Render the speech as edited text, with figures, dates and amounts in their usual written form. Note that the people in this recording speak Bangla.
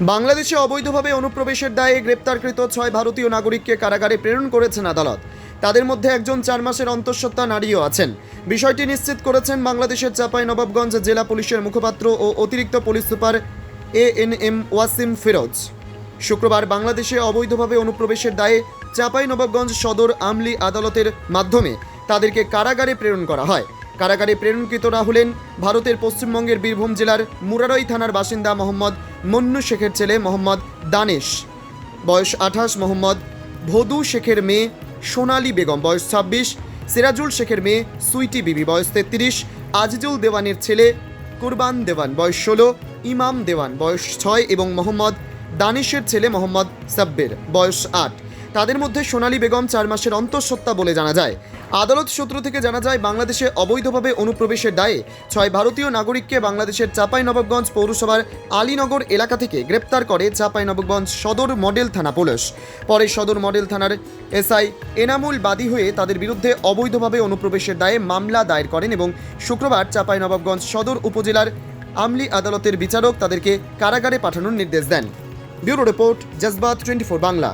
বাংলাদেশে অবৈধভাবে অনুপ্রবেশের দায়ে গ্রেপ্তারকৃত 6 ভারতীয় নাগরিককে কারাগারে প্রেরণ করেছেন আদালত। তাদের মধ্যে একজন 4 মাসের অন্তঃসত্ত্বা নারীও আছেন। বিষয়টি নিশ্চিত করেছেন বাংলাদেশের চাঁপাইনবাবগঞ্জ জেলা পুলিশের মুখপাত্র ও অতিরিক্ত police super ANM Wasim Firoz. শুক্রবার বাংলাদেশে অবৈধভাবে অনুপ্রবেশের দায়ে চাঁপাইনবাবগঞ্জ সদর আমলি আদালতের মাধ্যমে তাদেরকে কারাগারে প্রেরণ করা হয়। কারাগারে প্রেরণকৃতরা হলেন ভারতের পশ্চিমবঙ্গের বীরভূম জেলার মুরারই থানার বাসিন্দা মোহাম্মদ মন্নু শেখের ছেলে মোহাম্মদ দানেশ, বয়স 28, মোহাম্মদ ভদু শেখের মেয়ে সোনালী বেগম, বয়স 26, সিরাজুল শেখের মেয়ে সুইটি বিবি, বয়স 33, আজিজুল দেওয়ানের ছেলে কুরবান দেওয়ান, বয়স 16, ইমাম দেওয়ান, বয়স 6 এবং মোহাম্মদ দানিশের ছেলে মোহাম্মদ সাব্বির, বয়স 8। তাদের মধ্যে সোনালী বেগম 4 মাসের অন্তঃসত্ত্বা বলে জানা যায়। আদালত সূত্র থেকে জানা যায়, বাংলাদেশে অবৈধভাবে অনুপ্রবেশের দায়ে 6 ভারতীয় নাগরিককে বাংলাদেশের চাঁপাইনবাবগঞ্জ পৌরসভার আলীনগর এলাকা থেকে গ্রেপ্তার করে চাঁপাইনবাবগঞ্জ সদর মডেল থানা পুলিশ। পরে সদর মডেল থানার SI এনামুল বাদী হয়ে তাদের বিরুদ্ধে অবৈধভাবে অনুপ্রবেশের দায়ে মামলা দায়ের করেন এবং শুক্রবার চাঁপাইনবাবগঞ্জ সদর উপজেলার আমলি আদালতের বিচারক তাদেরকে কারাগারে পাঠানোর নির্দেশ দেন। Bureau report, জজবাত 24 Bangla.